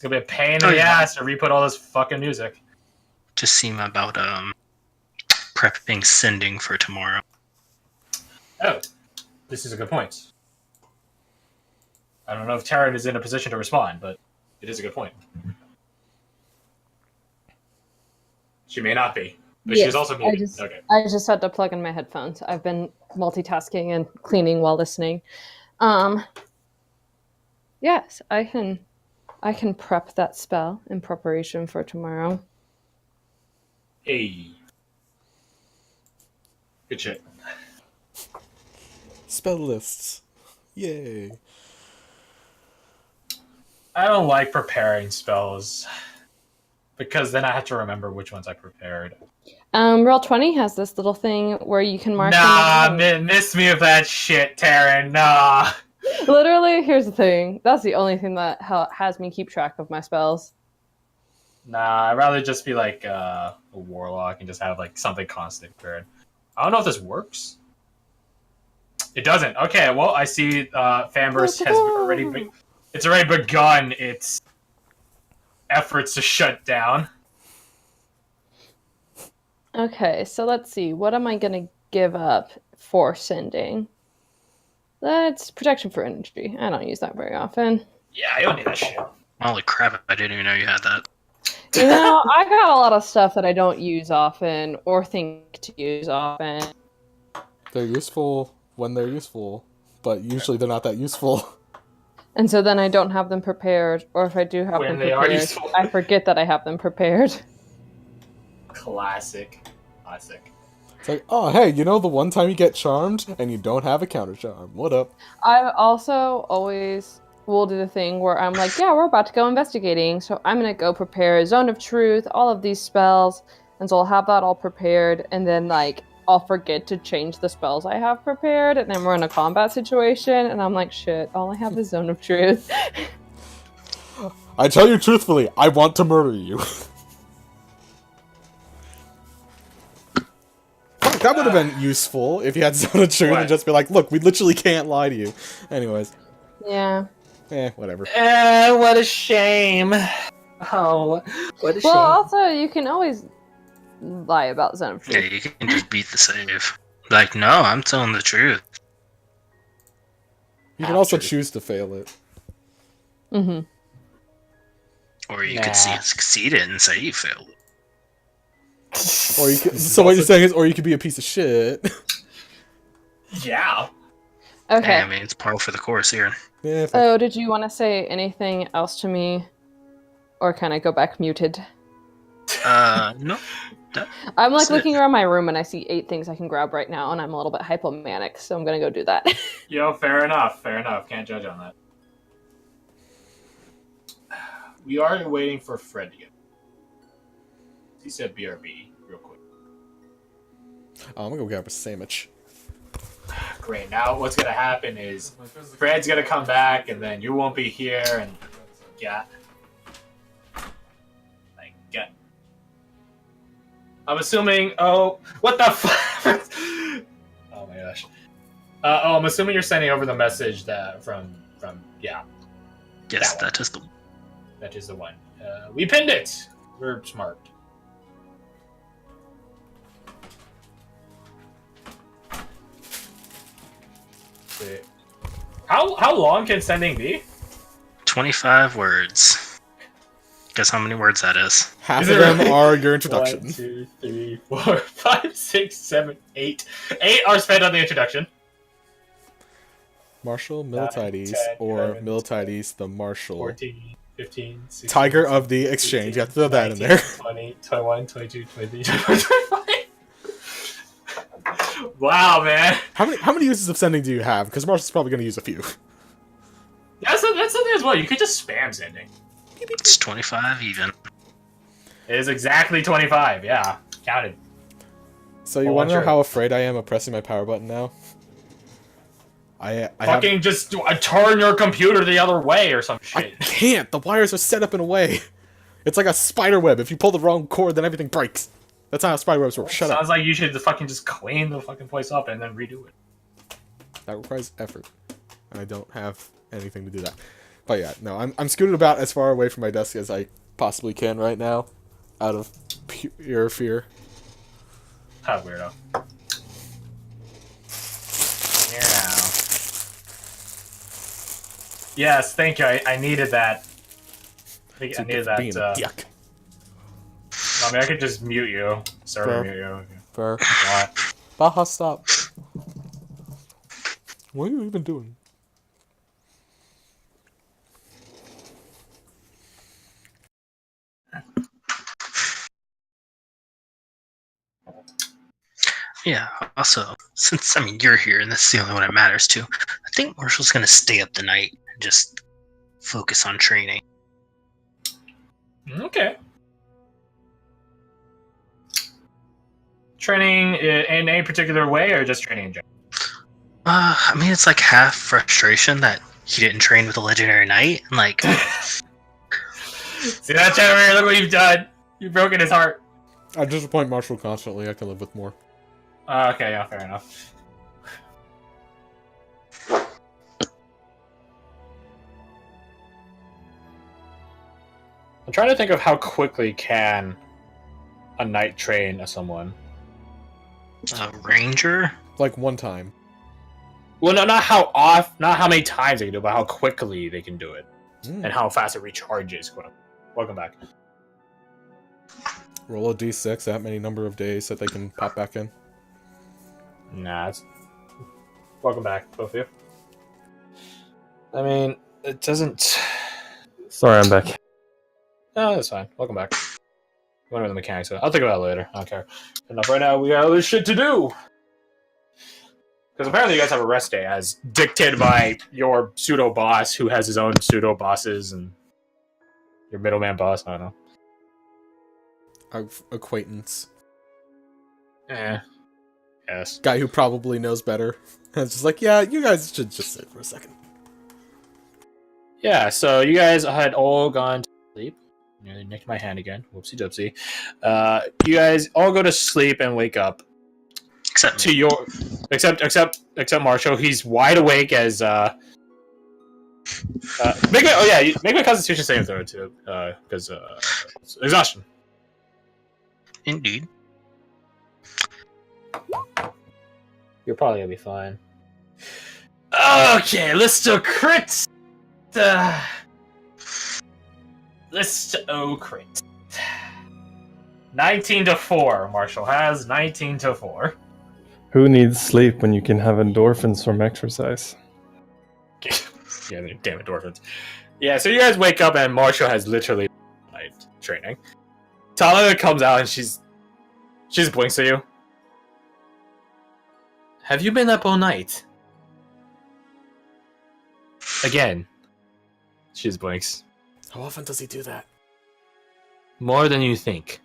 It's gonna be a pain in the ass to re-put all this fucking music. Just seem about prepping sending for tomorrow. Oh, this is a good point. I don't know if Taryn is in a position to respond, but it is a good point. She may not be, but yes, she's also muted. I just had to plug in my headphones. I've been multitasking and cleaning while listening. Yes, I can prep that spell in preparation for tomorrow. Hey. Good shit. Spell lists. Yay. I don't like preparing spells because then I have to remember which ones I prepared. Roll20 has this little thing where you can mark. Nah, miss me with that shit, Taryn. Nah. Literally, here's the thing. That's the only thing that has me keep track of my spells. Nah, I'd rather just be like a warlock and just have like something constant prepared. I don't know if this works. It doesn't. Okay, well, I see Famber's has already it's already begun its efforts to shut down. Okay, so let's see. What am I going to give up for sending? That's protection for energy. I don't use that very often. Yeah, I don't need that shit. Holy crap, I didn't even know you had that. You know, I got a lot of stuff that I don't use often or think to use often. They're useful when they're useful, but usually they're not that useful. And so then I don't have them prepared, or if I do have them prepared, I forget that I have them prepared. Classic. It's like, oh, hey, you know the one time you get charmed and you don't have a counter charm? What up? I also always will do the thing where I'm like, yeah, we're about to go investigating, so I'm going to go prepare Zone of Truth, all of these spells, and so I'll have that all prepared, and then, like, I'll forget to change the spells I have prepared, and then we're in a combat situation, and I'm like, shit, all I have is Zone of Truth. I tell you truthfully, I want to murder you. That would have been useful if you had Zone of Truth and just be like, look, we literally can't lie to you. Anyways. Yeah. Whatever. What a shame. Oh, what a shame. Well, also, you can always lie about Zone of Truth. Yeah, you can just beat the save. Like, no, I'm telling the truth. You can also choose to fail it. Mm-hmm. Or you could succeed it and say you failed it. Or you could, so what you're saying is, or you could be a piece of shit. Yeah. Okay. Yeah, I mean, it's par for the course here. Yeah, oh, did you want to say anything else to me? Or can I go back muted? No. I'm like looking around my room and I see 8 things I can grab right now, and I'm a little bit hypomanic, so I'm gonna go do that. Yo, fair enough. Can't judge on that. We are waiting for Fred to get. He said BRB real quick. I'm gonna go grab a sandwich. Great. Now what's gonna happen is Fred's gonna come back, and then you won't be here, and I'm assuming. Oh, what the fuck? Oh my gosh. I'm assuming you're sending over the message that from Yes, that is the. That is the one. We pinned it. We're smart. How long can sending be? 25 words. Guess how many words that is? Half of them are your introduction. 1, 2, 3, 4, 5, 6, 7, 8. 8 are spent on the introduction. Marshal Miltiades, 10, or 11, Miltiades the Marshal. 14, 15, 16, Tiger of the Exchange. 18, You have to throw that 19, in there. 20, 21, 22, 23, 24, 25. Wow, man. How many uses of sending do you have? Because Marshal's probably going to use a few. That's something as well. You could just spam sending. It's 25 even. It is exactly 25. Yeah, counted. So you want to know how afraid I am of pressing my power button now? I fucking just turn your computer the other way or some shit. I can't. The wires are set up in a way. It's like a spider web. If you pull the wrong cord, then everything breaks. That's how spider webs work. Shut up. Sounds like you should fucking just clean the fucking place up and then redo it. That requires effort. And I don't have anything to do that. But yeah, no, I'm scooted about as far away from my desk as I possibly can right now, out of pure fear. How weirdo. Here now. Yes, thank you. I needed that. I needed that. Being a dick. I mean, I could just mute you. Server Fair. mute you. Fair. What? Baja, stop. What are you even doing? Yeah, also, since, you're here and this is the only one it matters to, I think Marshall's gonna stay up the night and just focus on training. Okay. Training in any particular way, or just training in general? It's like half frustration that he didn't train with a legendary knight, and like... See that, Chatterer? Look what you've done! You've broken his heart. I disappoint Marshall constantly. I can live with more. Okay, yeah, fair enough. I'm trying to think of how quickly can a knight train someone. A ranger? Like one time. Well, no, not how many times they can do it, but how quickly they can do it, and how fast it recharges. Welcome back. Roll a d6, that many number of days that they can pop back in. Nah, it's... Welcome back, both of you. I mean, it doesn't... Sorry, I'm back. No, that's fine. Welcome back. Wonder what the mechanics are. I'll think about it later. I don't care. Enough right now. We got other shit to do. Because apparently you guys have a rest day, as dictated by your pseudo boss, who has his own pseudo bosses, and your middleman boss. I don't know. Our acquaintance. Yes. Guy who probably knows better. It's just like, yeah, you guys should just sit for a second. Yeah. So you guys had all gone to sleep. Nearly nicked my hand again. Whoopsie doopsie. You guys all go to sleep and wake up. Except Except Marshall. He's wide awake as make a Constitution saving throw too, because exhaustion. Indeed. You're probably gonna be fine. Okay, let's do crits. Let's do crit. 19-4. Marshall has 19-4. Who needs sleep when you can have endorphins from exercise? Yeah, damn endorphins. Yeah, so you guys wake up and Marshall has literally night training. Talana comes out and she's blinks at you. Have you been up all night? Again. She just blinks. How often does he do that? More than you think.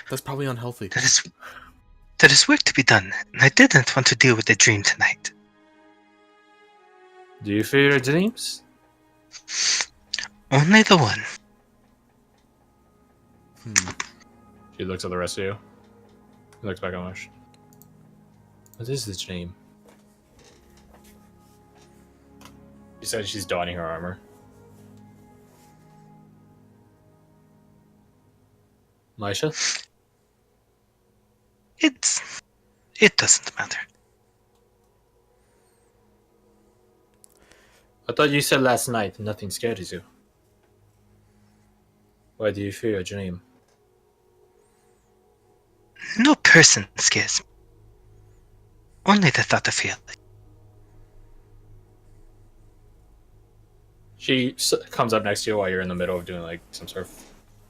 That's probably unhealthy. There is work to be done, and I didn't want to deal with the dream tonight. Do you fear your dreams? Only the one. She looks at the rest of you. He looks back at Marsh. What is this dream? She said she's donning her armor. Maisha? It doesn't matter. I thought you said last night nothing scares you. Why do you fear your dream? No person scares me. Only the thought of feeling. She comes up next to you while you're in the middle of doing like some sort of...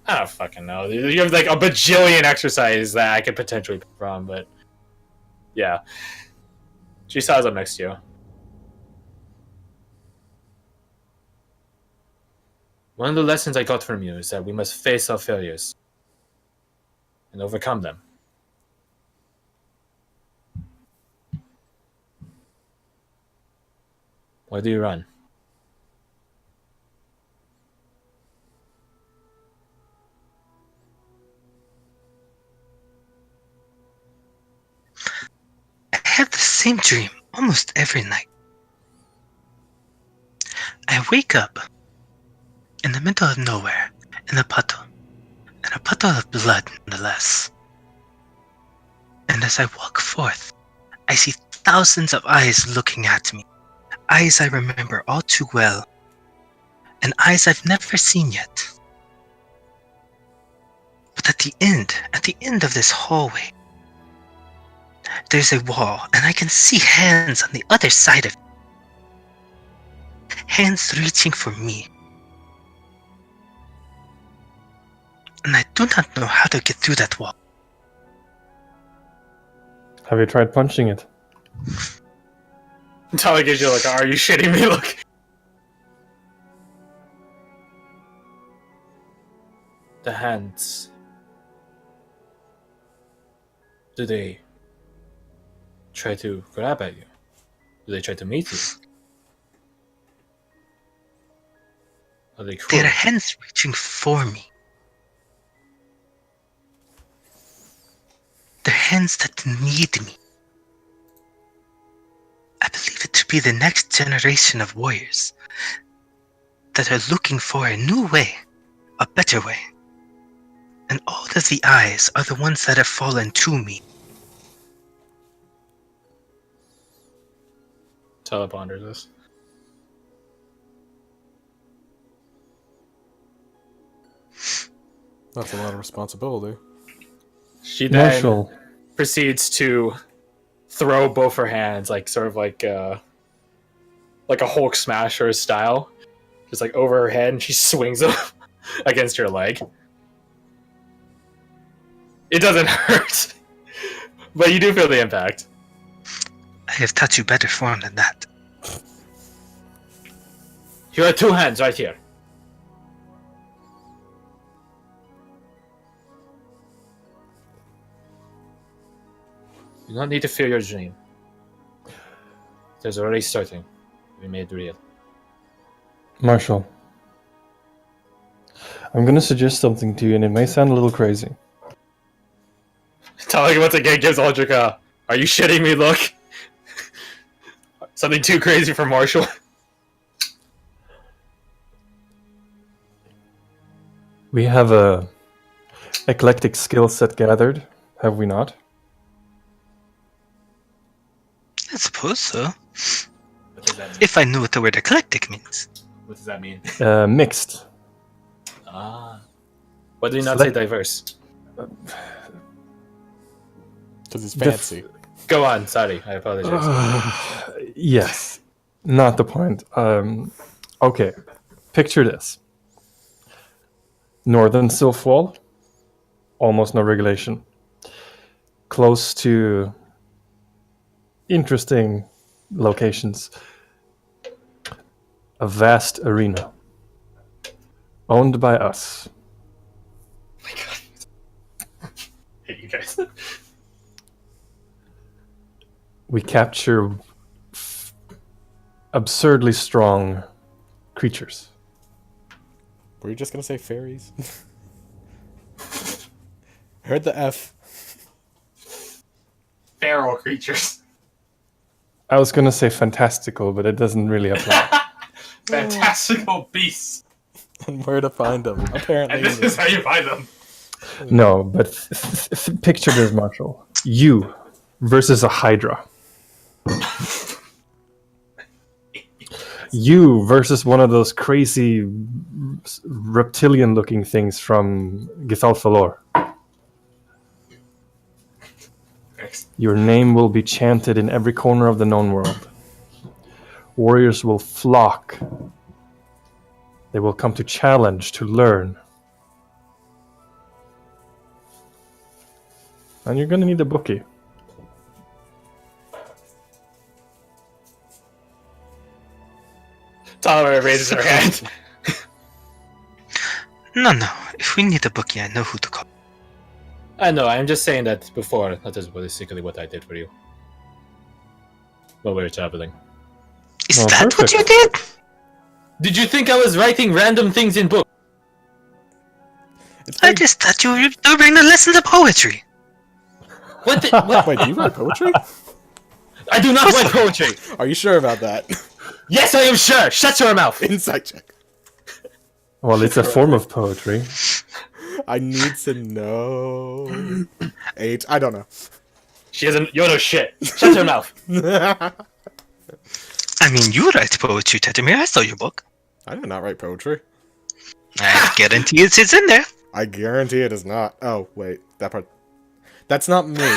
I don't fucking know. You have like a bajillion exercises that I could potentially pick from, but... Yeah. She sighs up next to you. One of the lessons I got from you is that we must face our failures and overcome them. Why do you run? I have the same dream almost every night. I wake up in the middle of nowhere, in a puddle of blood nonetheless. And as I walk forth, I see thousands of eyes looking at me, eyes I remember all too well, and eyes I've never seen yet. But at the end of this hallway, there's a wall, and I can see hands on the other side of it. Hands reaching for me. And I do not know how to get through that wall. Have you tried punching it? Tala gives you like, are you shitting me? Look. The hands. Do they try to grab at you? Do they try to meet you? Are they cruel? There are hands reaching for me. They're hands that need me. I believe it to be the next generation of warriors that are looking for a new way, a better way. And all of the eyes are the ones that have fallen to me. Tala ponders this. That's a lot of responsibility. She then Marshall, proceeds to throw both her hands, like sort of like a Hulk smasher style, just like over her head, and she swings them against her leg. It doesn't hurt, but you do feel the impact. I have taught you better form than that. You have two hands right here. You don't need to fear your dream. There's already starting. We made it real. Marshall, I'm gonna suggest something to you, and it may sound a little crazy. Tali once again gives Aldrich a, are you shitting me look? Something too crazy for Marshall. We have a eclectic skill set gathered, have we not? I suppose so. What does that mean? If I knew what the word eclectic means. What does that mean? Mixed. Ah. Why do you not say diverse? Because it's fancy. Go on, sorry, I apologize. Yes, not the point. Okay, picture this. Northern Sylph Wall, almost no regulation. Close to interesting locations. A vast arena. Owned by us. Oh my god. Hate you guys. We capture absurdly strong creatures. Were you just gonna say fairies? Heard the F. Feral creatures. I was gonna say fantastical, but it doesn't really apply. Fantastical beasts. And where to find them? Apparently. And this is how you find them. No, but picture this, Marshall. You versus a Hydra. You versus one of those crazy reptilian-looking things from Githalfalor. Your name will be chanted in every corner of the known world. Warriors will flock. They will come to challenge, to learn. And you're going to need a bookie. Tolera raises her hand. No. If we need a bookie, I know who to call. I know, I'm just saying that before. That is basically what I did for you. While we were traveling. Is Oh, that what perfect. you did? Did you think I was writing random things in books? It's I very... just thought you were doing a lesson of poetry. What? What? Wait, do you write poetry? I do not write poetry! Are you sure about that? Yes, I am sure. Shut your mouth. Insight check. Well, it's a form of poetry. I need to know. 8. I don't know. She doesn't. You don't know shit. Shut your mouth. I mean, you write poetry, Tetemir. I saw your book. I did not write poetry. I guarantee it's in there. I guarantee it is not. Oh, wait. That part. That's not me.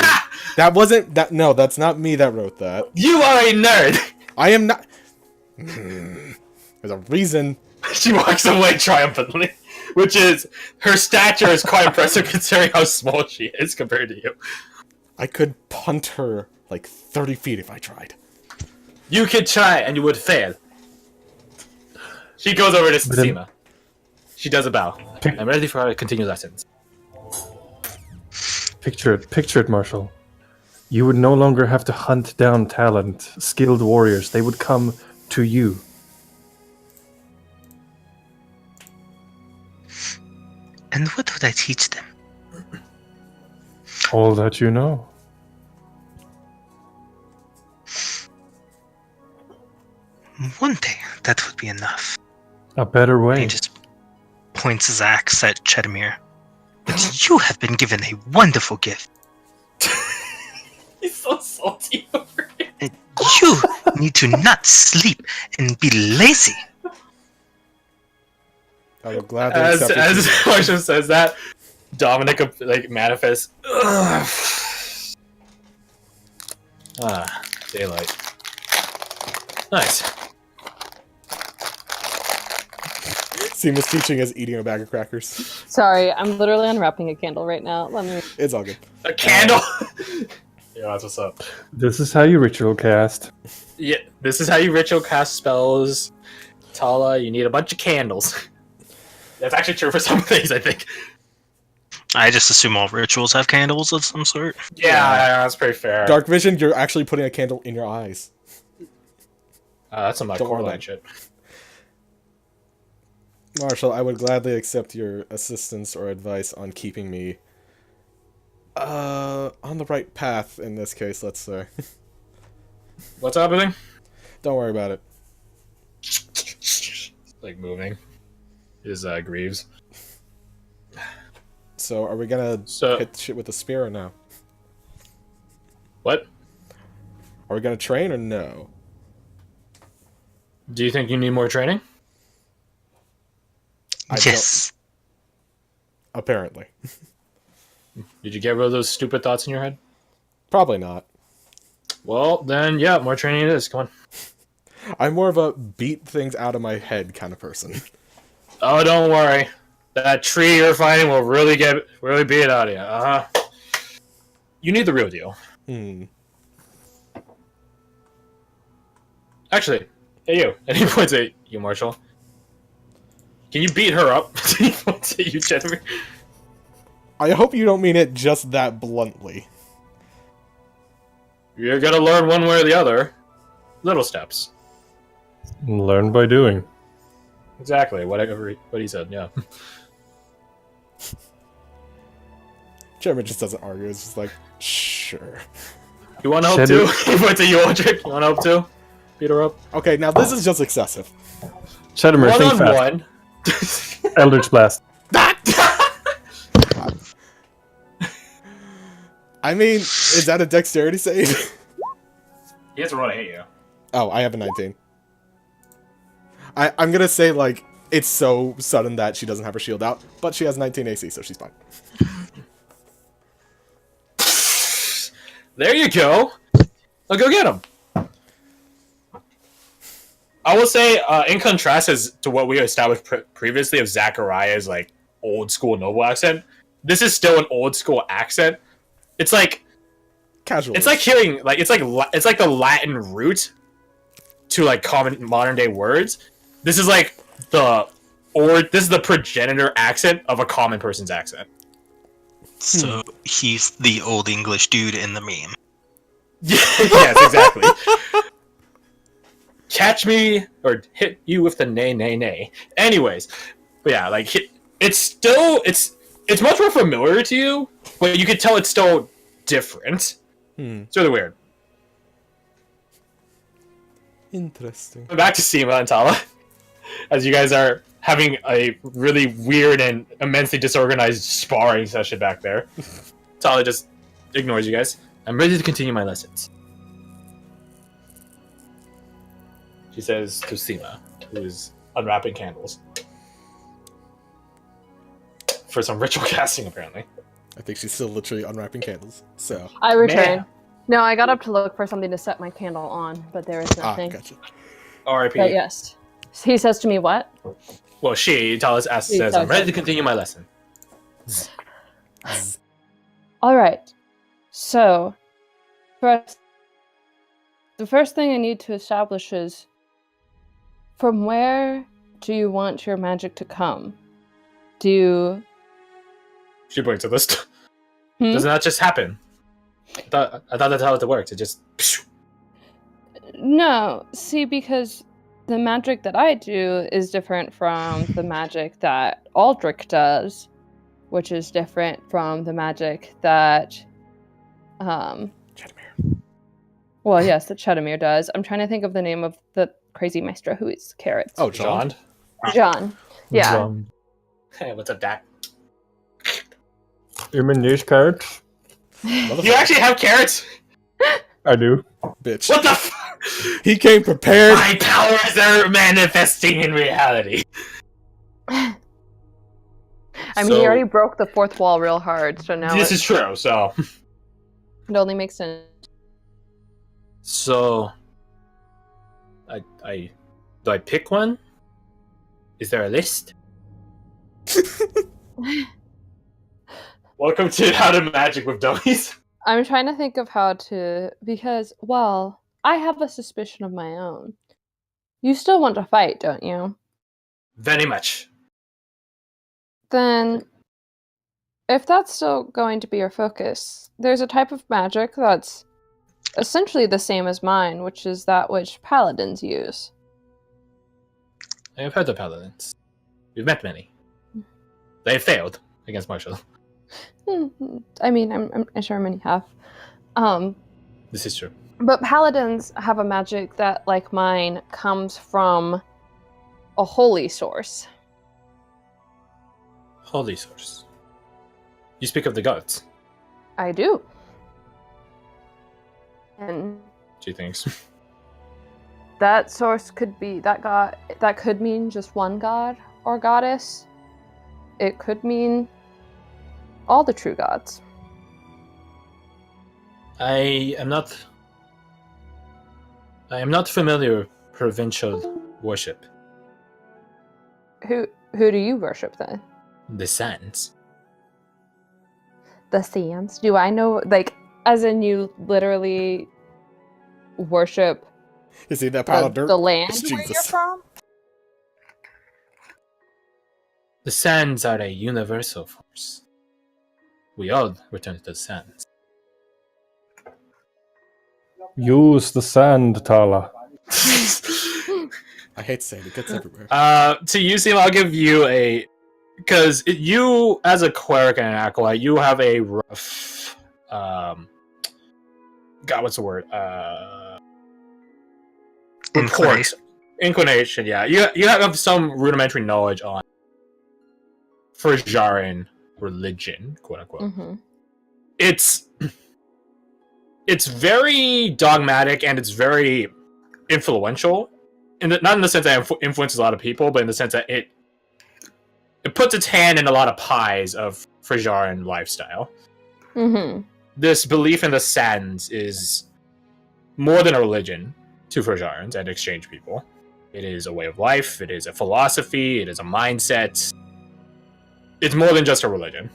That wasn't. That. No, that's not me that wrote that. You are a nerd. I am not. There's a reason. She walks away triumphantly, which is her stature is quite impressive considering how small she is compared to you. I could punt her like 30 feet if I tried. You could try and you would fail. She goes over to Sima. She does a bow. I'm ready for her to continue lessons. Picture it, Marshall. You would no longer have to hunt down talent, skilled warriors. They would come to you. And what would I teach them? All that you know. One day, that would be enough. A better way. He just points his axe at Chetamir. But you have been given a wonderful gift. He's so salty over it. And you need to not sleep and be lazy. I will gladly As accept it. Marshall says that, Dominic like manifests. Daylight. Nice. Seamus teaching us eating a bag of crackers. Sorry, I'm literally unwrapping a candle right now. Let me. It's all good. A candle. Yeah, that's what's up. This is how you ritual cast. Yeah, this is how you ritual cast spells. Tala, you need a bunch of candles. That's actually true for some things, I think. I just assume all rituals have candles of some sort. Yeah, that's pretty fair. Dark vision, you're actually putting a candle in your eyes. That's some Don't core lie. line shit. Marshall, I would gladly accept your assistance or advice on keeping me on the right path in this case, let's say. What's happening? Don't worry about it. Like moving. Is Greaves. So, are we gonna hit shit with a spear or no? What? Are we gonna train or no? Do you think you need more training? Yes. Apparently. Did you get rid of those stupid thoughts in your head? Probably not. Well, then, yeah, more training it is. Come on. I'm more of a beat things out of my head kind of person. Oh, don't worry. That tree you're fighting will really beat it out of you. Uh-huh. You need the real deal. Actually, hey you. And he points at you, Marshall. Can you beat her up? He points at you, Jennifer. I hope you don't mean it just that bluntly. You're gonna learn one way or the other. Little steps. Learn by doing. Exactly. What he said, yeah. Jeremy just doesn't argue. It's just like, sure. You want help too? He points at you, Aldrich. You want help too? Beat her up. Okay, now this is just excessive. Chetamir, think fast. One-on-one. Eldritch Blast. I mean, is that a dexterity save? He has to roll to hit you. Oh, I have a 19. I'm gonna say, like, it's so sudden that she doesn't have her shield out, but she has 19 AC, so she's fine. There you go. I'll go get him. I will say, in contrast as to what we established previously of Zachariah's like old school noble accent, this is still an old school accent. It's like casual. It's like hearing like it's like the Latin root to like common modern day words. This is like this is the progenitor accent of a common person's accent. So he's the old English dude in the meme. Yes, exactly. Catch me or hit you with the nay nay nay. Anyways, but yeah, like it's much more familiar to you, but you could tell it's still different. It's really weird. Interesting. Back to Seema and Tala, as you guys are having a really weird and immensely disorganized sparring session back there. Tala just ignores you guys. I'm ready to continue my lessons. She says to Seema, who is unwrapping candles. For some ritual casting, apparently. I think she's still literally unwrapping candles. So. I return. Man. No, I got up to look for something to set my candle on, but there is nothing. Gotcha. R.I.P. But yes. He says to me, what? Well, Tala says, I'm ready to continue my lesson. All right. So, first, the first thing I need to establish is, from where do you want your magic to come? She points to this. Hmm? Doesn't that just happen? I thought that's how it works. It just... No, see, because the magic that I do is different from the magic that Aldrich does, which is different from the magic that, Chedamir. well, yes, that Chedamir does. I'm trying to think of the name of the crazy maestro who eats carrots. Oh, John. John. Yeah. John. Hey, what's up, Dak? You mean these carrots? You actually have carrots? I do. Bitch. What the f- He came prepared. My powers are manifesting in reality. I mean, he already broke the fourth wall real hard, so now This is true, so... it only makes sense. So... Do I pick one? Is there a list? Welcome to How to Magic with Dummies. I'm trying to think of how to, because, well, I have a suspicion of my own. You still want to fight, don't you? Very much. Then, if that's still going to be your focus, there's a type of magic that's essentially the same as mine, which is that which paladins use. I have heard of paladins. We've met many. They failed against Marshall. I mean, I'm sure many have. This is true. But paladins have a magic that, like mine, comes from a holy source. Holy source. You speak of the gods. I do. And She thinks. that source could be that god. That could mean just one god or goddess. It could mean all the true gods. I am not familiar with provincial worship. Who do you worship then? The sands. The sands? Do I know, like, as in you literally worship You see that pile of dirt? the land It's where you're Jesus. from? The sands are a universal force. We all return to the sands. Use the sand, Tala. I hate saying it gets everywhere. To you, Seema, I'll give you a... Because you, as a cleric and an acolyte, you have a rough... God, what's the word? Inclination. Inclination, yeah. You have some rudimentary knowledge on Febuary religion, quote unquote. Mm-hmm. It's very dogmatic and it's very influential. Not in the sense that it influences a lot of people, but in the sense that it puts its hand in a lot of pies of Febuary lifestyle. Mm-hmm. This belief in the sands is more than a religion to Febuarians and exchange people. It is a way of life, it is a philosophy, it is a mindset. It's more than just a religion.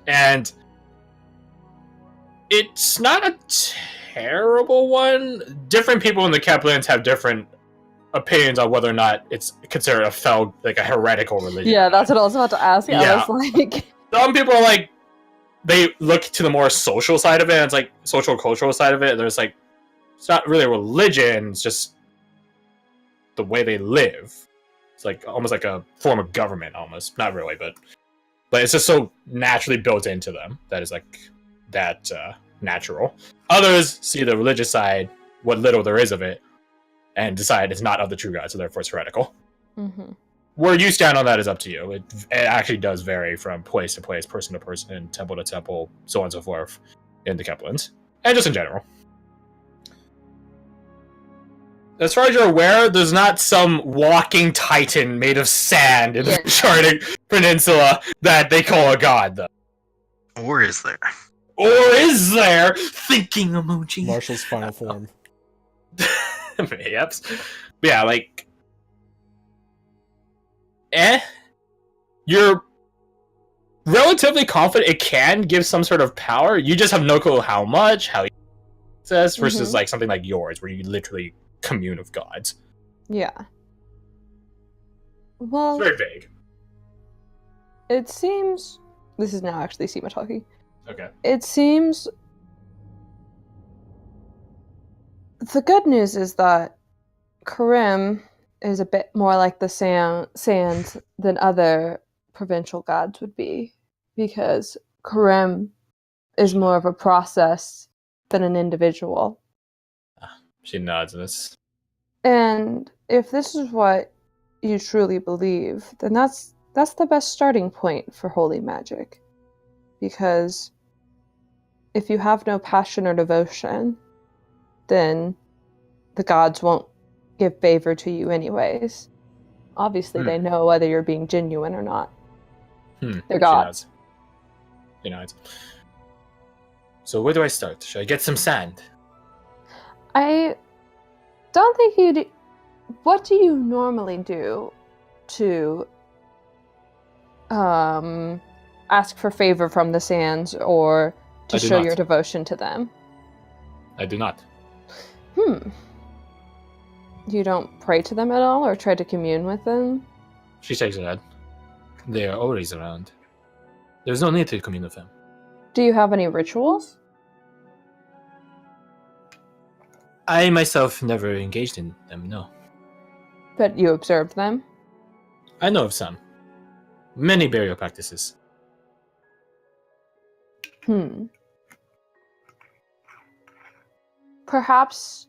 And it's not a terrible one. Different people in the Keplans have different opinions on whether or not it's considered a heretical religion. Yeah, that's what I was about to ask. Yeah. I was like, Some people are like, they look to the more social side of it, and it's like social cultural side of it. And there's like, it's not really a religion, it's just the way they live. It's like almost like a form of government, almost. Not really, but it's just so naturally built into them that is like that natural. Others see the religious side, what little there is of it, and decide it's not of the true God, so therefore it's heretical. Mm-hmm. Where you stand on that is up to you. It actually does vary from place to place, person to person, temple to temple, so on and so forth, in the Keplins, and just in general. As far as you're aware, there's not some walking titan made of sand in the Uncharted Peninsula that they call a god, though. Or is there? Or is there? Thinking emoji. Marshall's final form. Yep. But yeah, like... You're relatively confident it can give some sort of power. You just have no clue how much, how access, versus like something like yours, where you literally commune with gods. Yeah. Well, It's very vague. it seems... This is now actually Seema talking. Okay. It seems... The good news is that Karim is a bit more like the sands than other provincial gods would be, because Karim is more of a process than an individual. She nods in this. And if this is what you truly believe, then that's the best starting point for holy magic. Because if you have no passion or devotion, then the gods won't give favor to you anyways. Obviously, they know whether you're being genuine or not. They're gods. She nods. So where do I start? Should I get some sand? I don't think you'd... What do you normally do to ask for favor from the sands or to show your devotion to them? I do not. You don't pray to them at all or try to commune with them? She shakes her head. They are always around. There's no need to commune with them. Do you have any rituals? I myself never engaged in them, no. But you observed them? I know of some. Many burial practices. Perhaps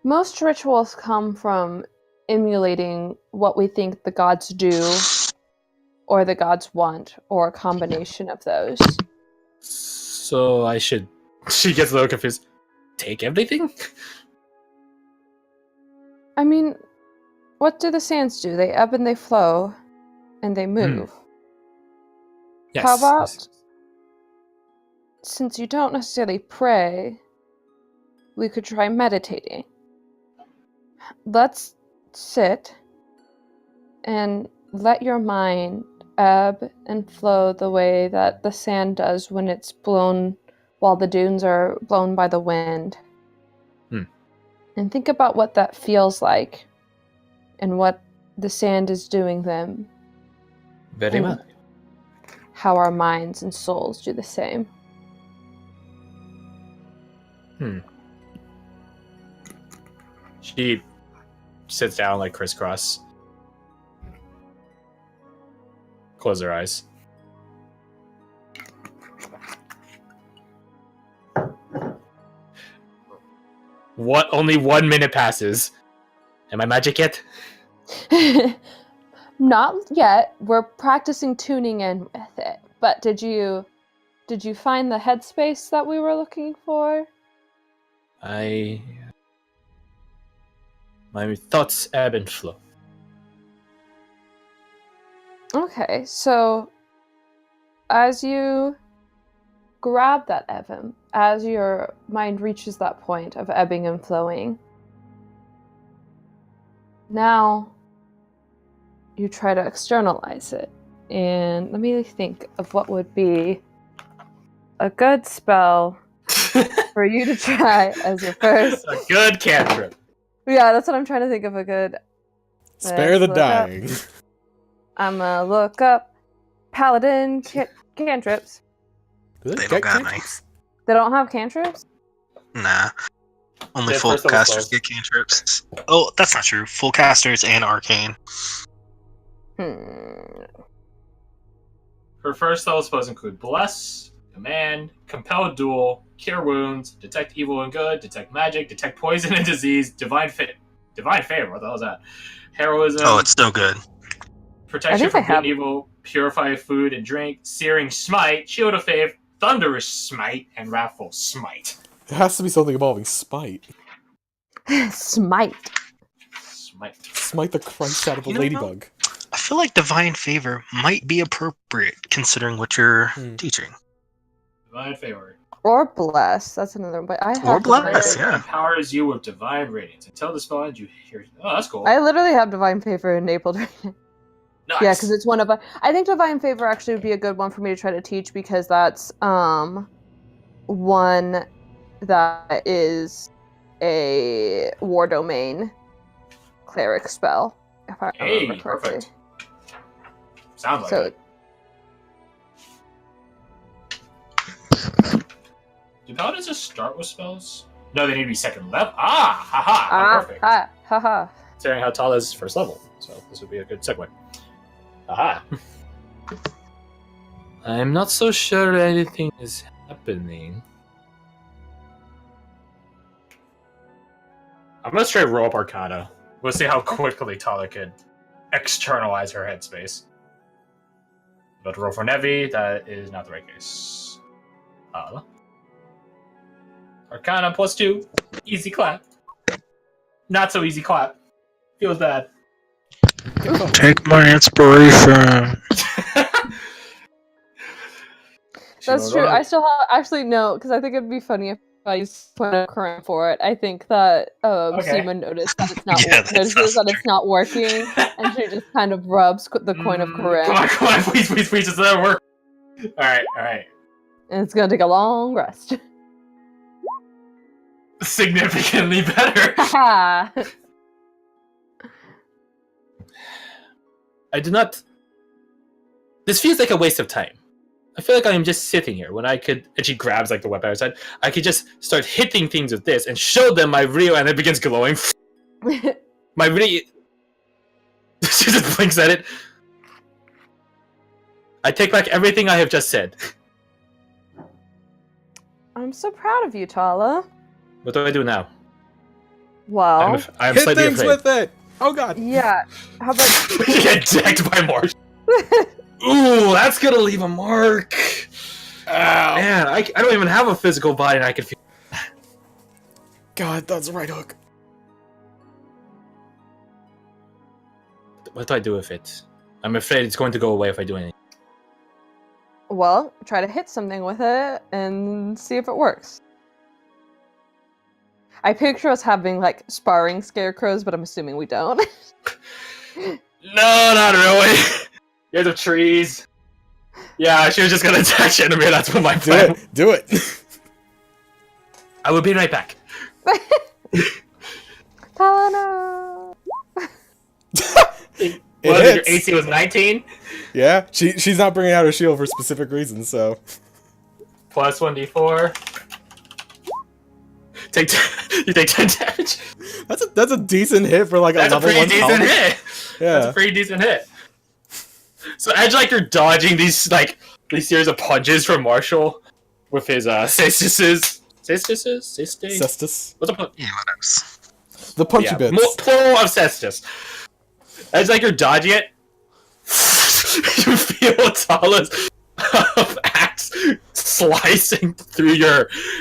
most rituals come from emulating what we think the gods do or the gods want, or a combination of those. So I should... She gets a little confused. Take everything? I mean, what do the sands do? They ebb and they flow, and they move. Yes. How about, since you don't necessarily pray, we could try meditating. Let's sit and let your mind ebb and flow the way that the sand does when it's blown while the dunes are blown by the wind. And think about what that feels like and what the sand is doing them. Very well. How our minds and souls do the same. She sits down like crisscross. Close her eyes. Only 1 minute passes. Am I magic yet? Not yet. We're practicing tuning in with it. But did you find the headspace that we were looking for? My thoughts ebb and flow. Okay, so as you grab that ebb, as your mind reaches that point of ebbing and flowing, now you try to externalize it. And let me think of what would be a good spell for you to try as your first. A good cantrip. Yeah, that's what I'm trying to think of a good... Spare the dying. I'm gonna look up paladin cantrips. Do They get don't got any. cantrips? They don't have cantrips? Nah. Only Yeah, full first level casters spells. get cantrips. Oh, that's not true. Full casters and arcane. Her first level spells include Bless, Command, Compel Duel, Cure Wounds, Detect Evil and Good, Detect Magic, Detect Poison and Disease, Divine Divine favor. What the hell is that? Heroism. Oh, it's so good. Protection I from think good I and evil. Purify food and drink. Searing smite. Shield of faith. Thunderous smite and wrathful smite. There has to be something involving spite. Smite. Smite. Smite the Christ out of a You know, ladybug. I feel like divine favor might be appropriate considering what you're teaching. Divine favor. Or bless. That's another one. But I have Or bless, divine- yeah. Empowers you with divine radiance. Until the spell ends, you hear. Oh, that's cool. I literally have divine favor enabled right now. Nice. Yeah, because it's one of. I think divine favor actually would be a good one for me to try to teach because that's one that is a war domain cleric spell. If I remember Hey, correctly. perfect. Sounds like So it. Do paladins just start with spells? No, they need to be second level. Ah, haha, perfect. haha. Considering how tall is first level, so this would be a good segue. Aha. I'm not so sure anything is happening. I'm gonna straight roll up Arcana. We'll see how quickly Tala could externalize her headspace. But roll for Nevi, that is not the right case. Arcana +2. Easy clap. Not so easy clap. Feels bad. Take my inspiration. That's true. I still have actually no, because I think it'd be funny if I used point of current for it. I think that Okay. Seema noticed that it's not Yeah, that notices sounds that it's not working, and she just kind of rubs the coin of current, Come on, please, it's not work. Alright. and it's gonna take a long rest. Significantly better. Haha. I do not. This feels like a waste of time. I feel like I am just sitting here when I could. And she grabs like the weapon outside. I could just start hitting things with this and show them my real, and it begins glowing. My real. She just blinks at it. I take back everything I have just said. I'm so proud of you, Tala. What do I do now? Well, I'm Hit slightly things afraid. with it! Oh god! yeah. How about You get decked by Marsh. Ooh, that's gonna leave a mark. Ow! Man, I don't even have a physical body, and I can feel. God, that's a right hook. What do I do with it? I'm afraid it's going to go away if I do anything. well, try to hit something with it and see if it works. I picture us having like sparring scarecrows, but I'm assuming we don't. No, not really. You guys have trees. Yeah, she was just gonna attack Shandomir. That's what my Do plan. it! Do it! I will be right back. Tala, It What was it, your hits. AC was 19? Yeah, she's not bringing out her shield for specific reasons, so. Plus 1d4. You take 10 damage. That's a decent hit for like That's a a level pretty 1 decent paladin. hit. Yeah. That's a pretty decent hit. So as like you're dodging these series of punches from Marshall with his cestus. Cestus. What's a punch? Yeah, whatever. The punchy bits. Plural of cestus. As like you're dodging it, you feel Tala's axe slicing through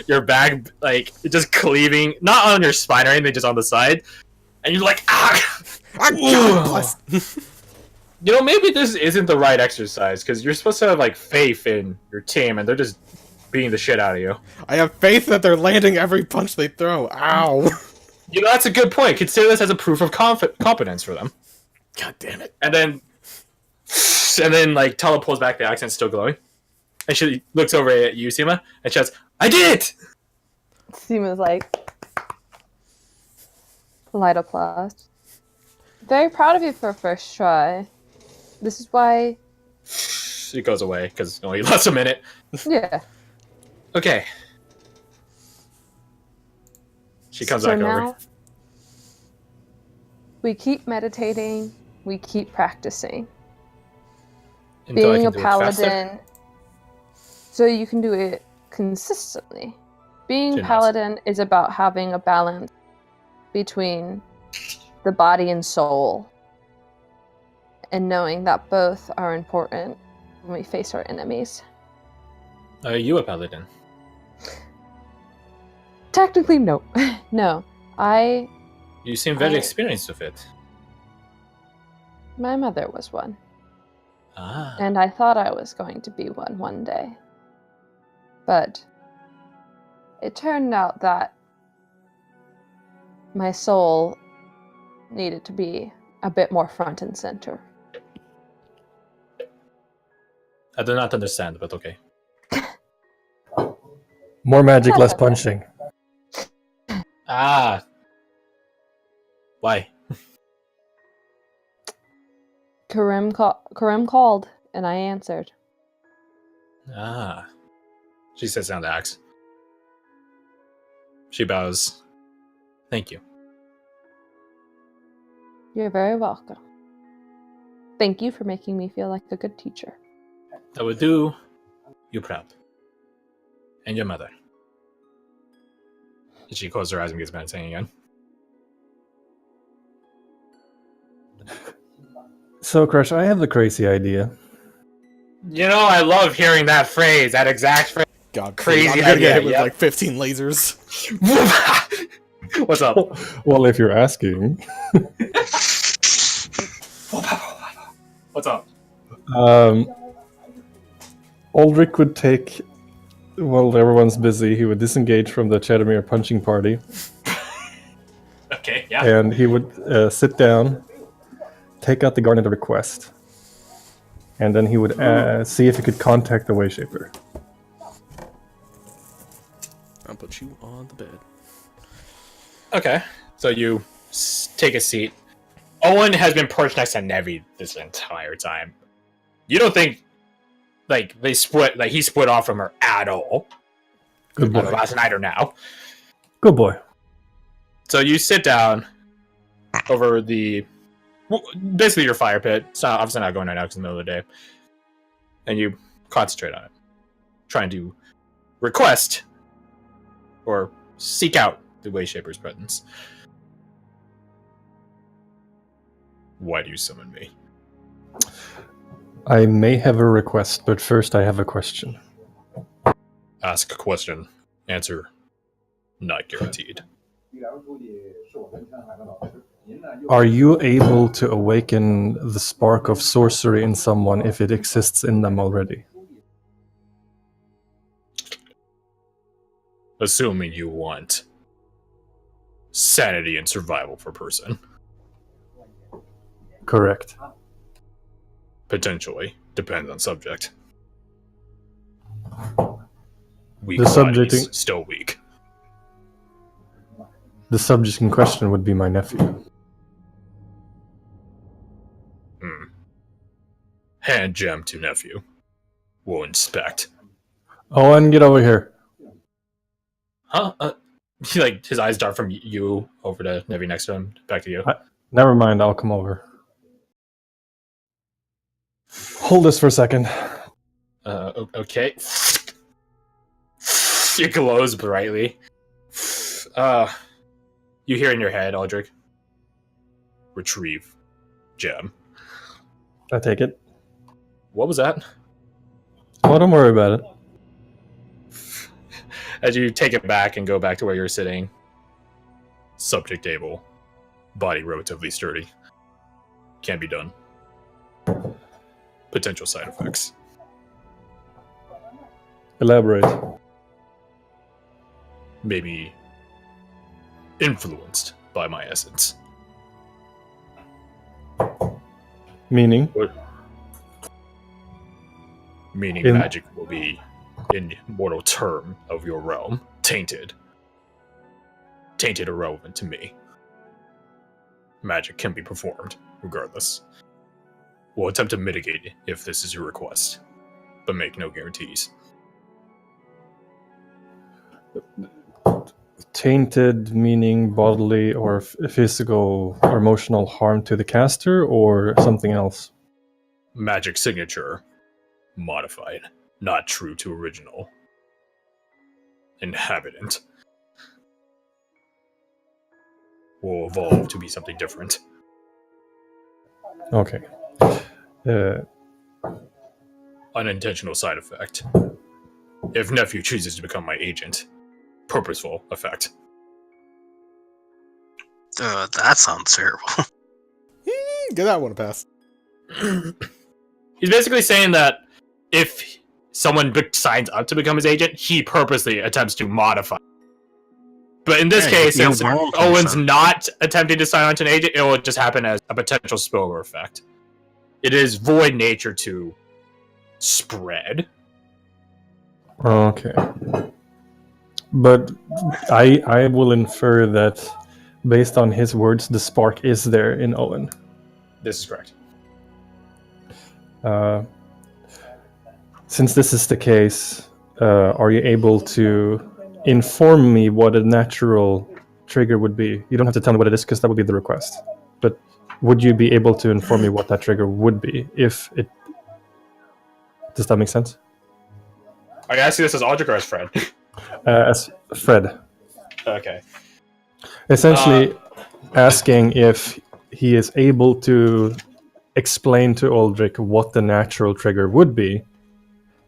your bag, like just cleaving, not on your spine or anything, just on the side, and you're like, ah! Ah, God bless. You know, maybe this isn't the right exercise because you're supposed to have like faith in your team, and they're just beating the shit out of you. I have faith that they're landing every punch they throw. Ow. You know, that's a good point. Consider this as a proof of competence for them. God damn it. And then like Tala pulls back, the accent's still glowing, and she looks over at you, Seema, and she says, "I did it!" Seema's like, light applause. Very proud of you for a first try. This is why. She goes away because it only lasts a minute. Yeah. Okay. She comes So back now, over. we keep meditating. We keep practicing. Until I Being a can do it faster. paladin, so you can do it consistently. Being Too nice. paladin is about having a balance between the body and soul, and knowing that both are important when we face our enemies. Are you a paladin? Technically, no. No. You seem very I- experienced with it. My mother was one. Ah. And I thought I was going to be one day. But it turned out that my soul needed to be a bit more front and center. I do not understand, but okay. More magic, That's less okay. punching. Ah. Why? Karim called, and I answered. Ah. She sits down the axe. She bows. Thank you. You're very welcome. Thank you for making me feel like a good teacher. I will do you proud. And your mother. She closes her eyes and gets back to saying again. So, Crush, I have a crazy idea. You know, I love hearing that phrase, that exact phrase. God, Crazy I'm gonna idea, get hit with yep. like 15 lasers. What's up? Well, if you're asking. What's up? Aldrich would take, while everyone's busy, he would disengage from the Chedamere punching party, Okay, yeah. and he would sit down, take out the Garnet of Request, and then he would see if he could contact the Wayshaper. I'll put you on the bed. Okay, so you take a seat. Owen has been perched next to Nevi this entire time. You don't think, like, he split off from her at all. Good boy. Last night or now. Good boy. So you sit down over basically your fire pit. It's not, obviously not going right now because it's the middle of the day. And you concentrate on it. Trying to request or seek out the Wayshaper's presence. Why do you summon me? I may have a request, but first I have a question. Ask a question. Answer. Not guaranteed. Are you able to awaken the spark of sorcery in someone if it exists in them already? Assuming you want sanity and survival for person. Correct. Potentially. Depends on subject. Weak The subject bodies, still weak. The subject in question would be my nephew. Hand gem to nephew. We'll inspect. Owen, get over here. Huh? Like, his eyes dart from you over to Nevi next to him, back to you. Never mind, I'll come over. Hold this for a second. Okay. It glows brightly. You hear in your head, Aldrich. Retrieve gem. I take it. What was that? Oh, don't worry about it. As you take it back and go back to where you're sitting. Subject able. Body relatively sturdy. Can be done. Potential side effects. Elaborate. Maybe influenced by my essence. Meaning? Meaning In- magic will be, in mortal term of your realm, tainted. Tainted irrelevant to me. Magic can be performed, regardless. We'll attempt to mitigate it if this is your request, but make no guarantees. Tainted meaning bodily or physical or emotional harm to the caster or something else? Magic signature, modified, not true to original. Inhabitant. will evolve to be something different. Okay. Unintentional side effect. If nephew chooses to become my agent, purposeful effect. That sounds terrible. Give that one a pass. He's basically saying that if someone signs up to become his agent, he purposely attempts to modify. But in this case, since Owen's not attempting to sign on to an agent, it will just happen as a potential spillover effect. It is void nature to spread. Okay. But I will infer that based on his words, the spark is there in Owen. This is correct. Since this is the case, are you able to inform me what a natural trigger would be? You don't have to tell me what it is because that would be the request. But would you be able to inform me what that trigger would be if it... Does that make sense? Are you asking this as Aldrich or as Fred? As Fred. Okay. Essentially asking if he is able to explain to Aldrich what the natural trigger would be.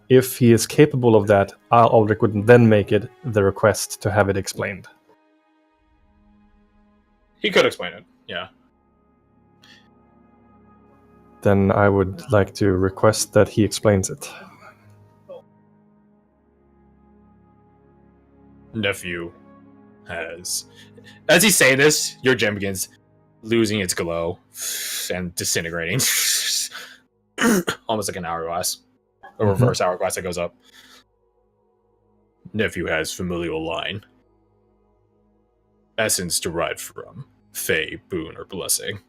If he is capable of that, Aldrich would then make it the request to have it explained. He could explain it, yeah. Then I would like to request that he explains it. Nephew has... As he's saying this, your gem begins losing its glow and disintegrating. Almost like an hourglass. A reverse hourglass that goes up. Nephew has familial line. Essence derived from Fey, boon, or blessing.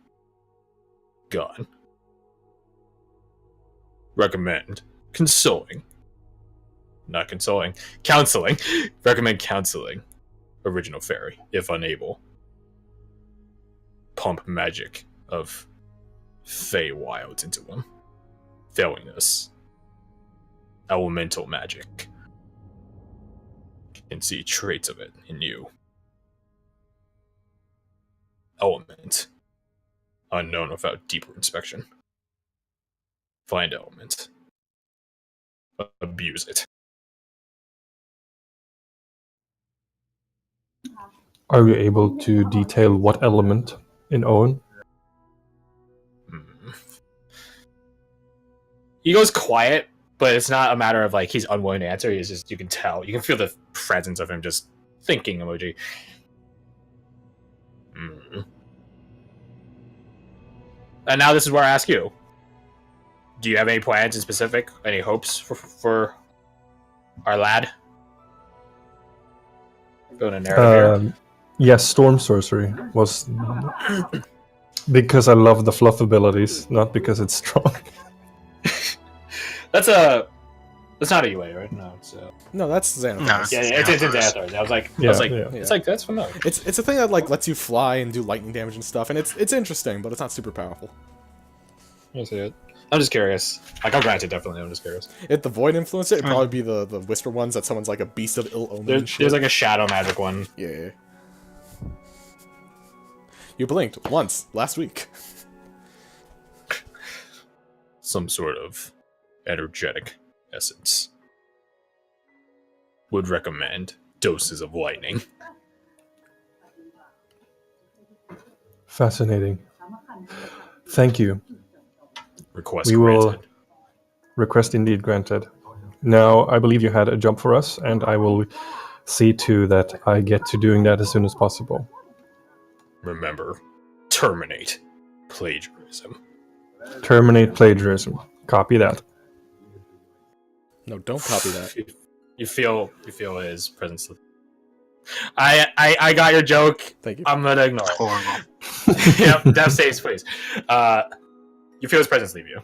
Gone. Recommend consoling. Not consoling. Counseling. Recommend counseling. Original fairy, if unable. Pump magic of Fey wilds into him. Failing this. Elemental magic. Can see traits of it in you. Element. Unknown without deeper inspection. Find element. Abuse it. Are you able to detail what element in Owen? He goes quiet, but it's not a matter of like he's unwilling to answer. He's just, you can tell. You can feel the presence of him just thinking emoji. And now this is where I ask you. Do you have any plans in specific? Any hopes for our lad? Going a narrative here. Yes, Storm Sorcery was because I love the fluff abilities, not because it's strong. That's not a UA, right? No, it's No, that's Xanathars. yeah, it's in Xanathars. I was like, it's like that's familiar. It's a thing that like lets you fly and do lightning damage and stuff, and it's interesting, but it's not super powerful. Yes, it. I'm just curious. Like, I'll grant it, definitely. I'm just curious. If the Void influenced it, it'd probably be the Whisper ones that someone's like a beast of ill omen. There's like a shadow magic one. Yeah. You blinked once last week. Some sort of energetic essence. Would recommend doses of lightning. Fascinating. Thank you. Request We granted. will request indeed granted. Now, I believe you had a job for us, and I will see to that I get to doing that as soon as possible. Remember, terminate plagiarism. Terminate plagiarism. Copy that. No, don't copy that. You feel his presence. I got your joke. Thank you. I'm gonna ignore it. Horrible. Yep, death saves, please. You feel his presence leave you.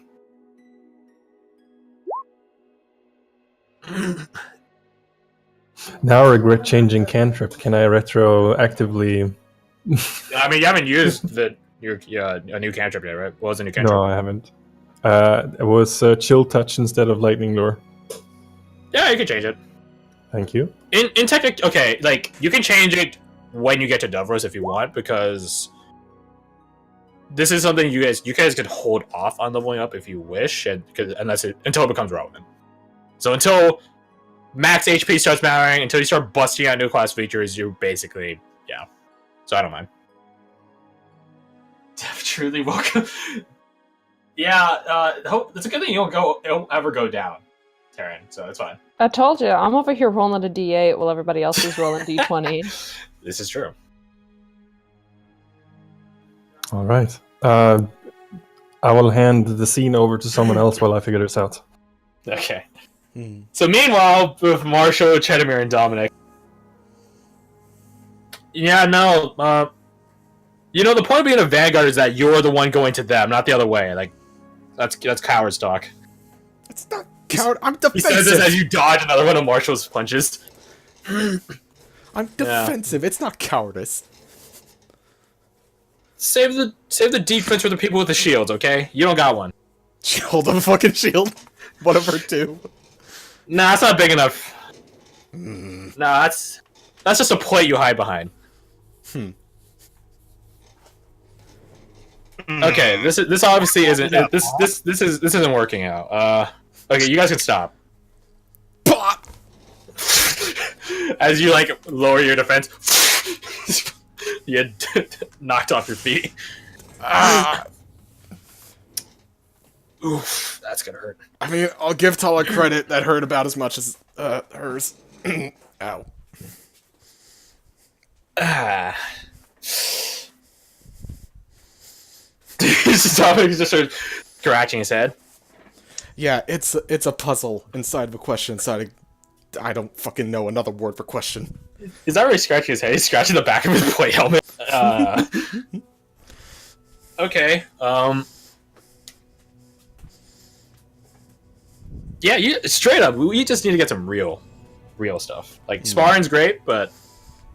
Now I regret changing cantrip. Can I retroactively... I mean, you haven't used a new cantrip yet, right? What was the new cantrip? No, I haven't. It was Chill Touch instead of Lightning Lure. Yeah, you can change it. Thank you. In technic, okay, like you can change it when you get to Dovros if you want, because this is something you guys could hold off on leveling up if you wish, until it becomes relevant. So until max HP starts mattering, until you start busting out new class features, you're basically So I don't mind. Truly welcome. Yeah, it's a good thing you don't ever go down, Taryn. So that's fine. I told you, I'm over here rolling a D8 while everybody else is rolling D20. This is true. All right. I will hand the scene over to someone else while I figure this out. Okay. So meanwhile, with Marshall, Chedimir, and Dominic. Yeah, no. The point of being a Vanguard is that you're the one going to them, not the other way. Like, that's coward's talk. It's not coward. I'm defensive. He says this as you dodge another one of Marshall's punches. I'm defensive. It's not cowardice. Save the defense for the people with the shields, okay? You don't got one. Hold up a fucking shield. One of her two. Nah, that's not big enough. Nah, that's just a plate you hide behind. Okay, this obviously isn't this isn't working out. Okay, you guys can stop. As you lower your defense, you get knocked off your feet. Oof, that's gonna hurt. I mean, I'll give Tala credit. That hurt about as much as hers. Ow. Dominic just started scratching his head. Yeah, it's a puzzle inside of a question inside. I don't fucking know another word for question. He's not really scratching his head. He's scratching the back of his plate helmet. Okay. Yeah, straight up, we just need to get some real stuff. Like, sparring's great, but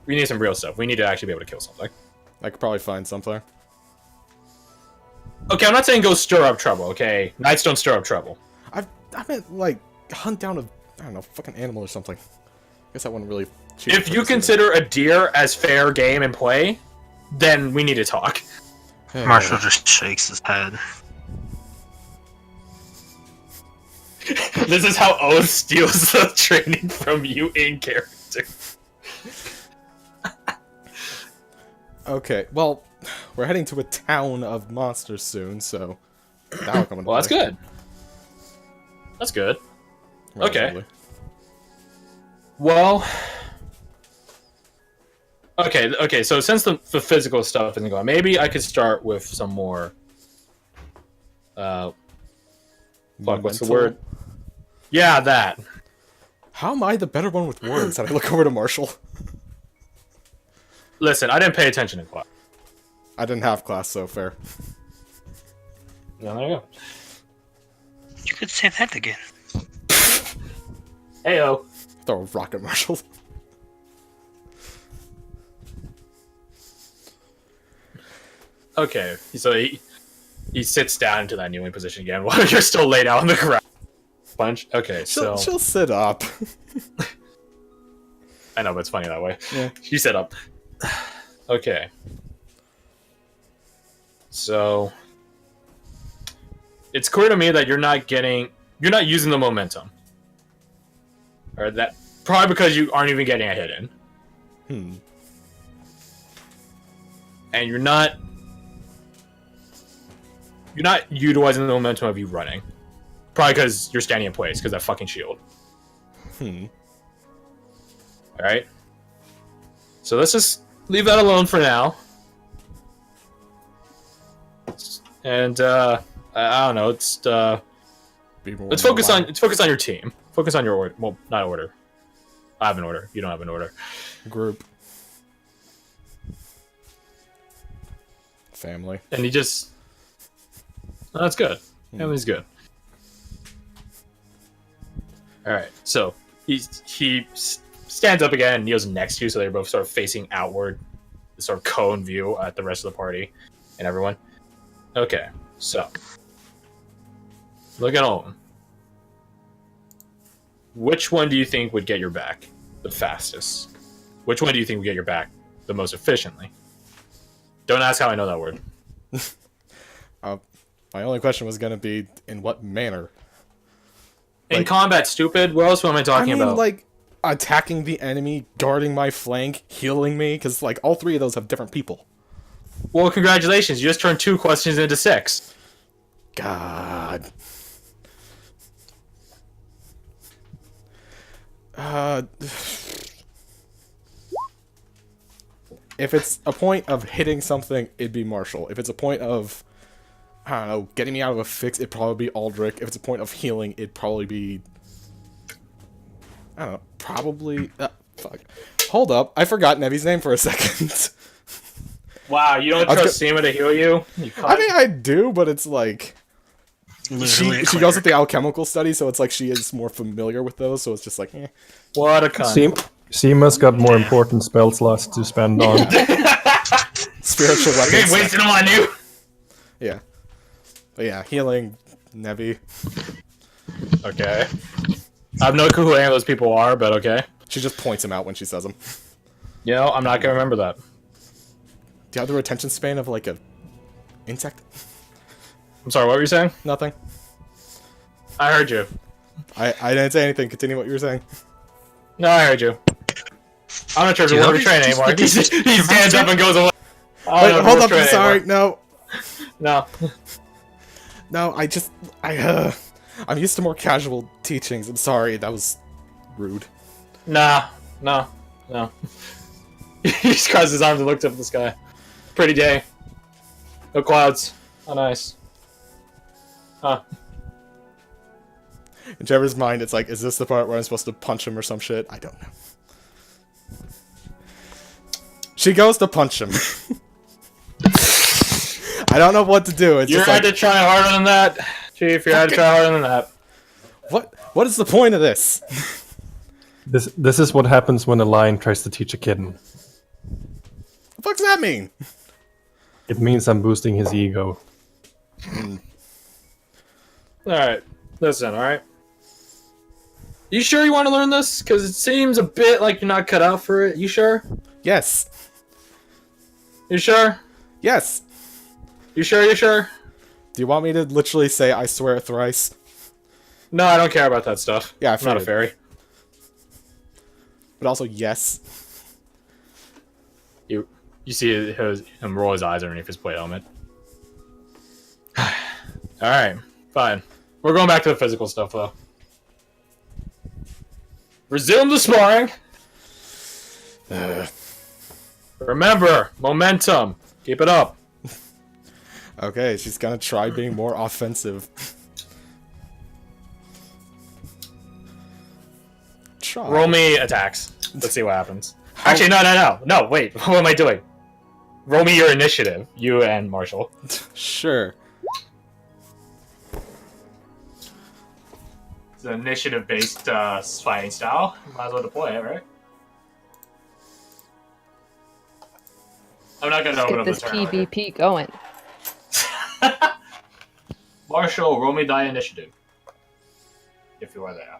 we need some real stuff. We need to actually be able to kill something. I could probably find something. Okay, I'm not saying go stir up trouble, okay? Knights don't stir up trouble. I meant, hunt down I don't know, fucking animal or something. I guess I wouldn't really... If you consider a deer as fair game and play, then we need to talk. Marshall just shakes his head. This is how Oath steals the training from you in character. Okay, well, we're heading to a town of monsters soon, so that'll come into Well, that's play. good. That's good. Relatively. Okay. Well... Okay, so since the physical stuff isn't going, maybe I could start with some more... what's the word? Yeah, that. How am I the better one with words? And I look over to Marshall. Listen, I didn't pay attention in class. I didn't have class, so fair. Yeah, there you go. You could say that again. Heyo. Throw a rock at Marshall. Okay, so he sits down into that kneeling position again while you're still laid out on the ground. Punch. Okay, so She'll sit up. I know, but it's funny that way. Yeah. She set up. Okay. So it's clear to me that you're not using the momentum. Or that probably because you aren't even getting a hit in. And you're not utilizing the momentum of you running. Probably because you're standing in place because that fucking shield. Alright. So let's just leave that alone for now. And I don't know, let's focus on your team. Focus on your order. Well, not order. I have an order. You don't have an order. Group. Family. And he just... Oh, that's good. Family's good. Alright, so he stands up again and kneels next to you, so they're both sort of facing outward, this sort of cone view at the rest of the party and everyone. Okay, so look at all of them. Which one do you think would get your back the fastest? Which one do you think would get your back the most efficiently. Don't ask how I know that word. My only question was gonna be, in what manner? In Like- combat, stupid. What else am I talking about? like, attacking the enemy, guarding my flank, healing me, because, like, all three of those have different people. Well, congratulations. You just turned 2 questions into 6. God. If it's a point of hitting something, it'd be Marshall. If it's a point of, I don't know, getting me out of a fix, it'd probably be Aldrich. If it's a point of healing, it'd probably be, I don't know, probably, fuck. Hold up, I forgot Nevi's name for a second. Wow, you don't I was trust Seema to heal you? I mean, I do, but it's like, Literally a she goes with cleric. the alchemical study, so it's like she is more familiar with those, so it's just like, eh. What a cunt. Seema's got more important spell slots to spend on. Spiritual Okay, weapons. wasting them on you. Yeah. But yeah, healing, Nevi. Okay. I have no clue who any of those people are, but okay. She just points him out when she says them. You know, I'm not gonna remember that. Do you have the retention span of like a insect? I'm sorry, what were you saying? Nothing. I heard you. I didn't say anything. Continue what you were saying. No, I heard you. I'm not sure if Do you you want know to train these- anymore. these- He stands up and goes away. I don't Wait, know if hold we're up, I'm training sorry. anymore. No. No. No, I'm used to more casual teachings. I'm sorry, that was rude. Nah. No. He just crossed his arms and looked up at the sky. Pretty day. No clouds. Oh, nice. Huh. In Trevor's mind, it's like, is this the part where I'm supposed to punch him or some shit? I don't know. She goes to punch him. I don't know what to do. It's You just had like, to try harder than that, Chief. You had to try harder than that. what is the point of this? This is what happens when a lion tries to teach a kitten. The fuck does that mean? It means I'm boosting his ego. Alright. Listen, alright? You sure you want to learn this? Because it seems a bit like you're not cut out for it. You sure? Yes. You sure? Yes. You sure? You sure? Do you want me to literally say I swear thrice? No, I don't care about that stuff. Yeah, I I'm not a figured. fairy. But also, yes. You see him roll his eyes underneath his plate helmet. Alright, fine. We're going back to the physical stuff, though. Resume the sparring. Remember, momentum. Keep it up. Okay, she's gonna try being more offensive. Try. Roll me attacks. Let's see what happens. Actually, no. No, wait. What am I doing? Roll me your initiative. You and Marshall. Sure. It's an initiative-based fighting style. Might as well deploy it, right? I'm not gonna open Get up the this turn order. PvP going. Marshall, roll me die initiative. If you are there.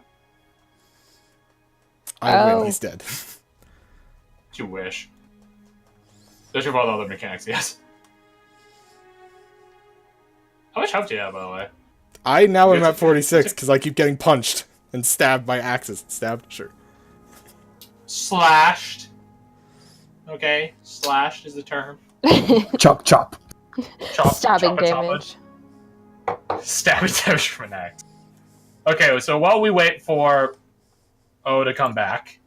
I win, Oh. he's dead. You wish. Those are all the other mechanics, yes. How much health do you have, by the way? I now am It's a- at 46 because I keep getting punched and stabbed by axes. Stabbed? Sure. Slashed. Okay, slashed is the term. Chop, chop. Chop, Stabbing chop it, chop it. damage. Stabbing damage from an axe. Okay, so while we wait for O to come back,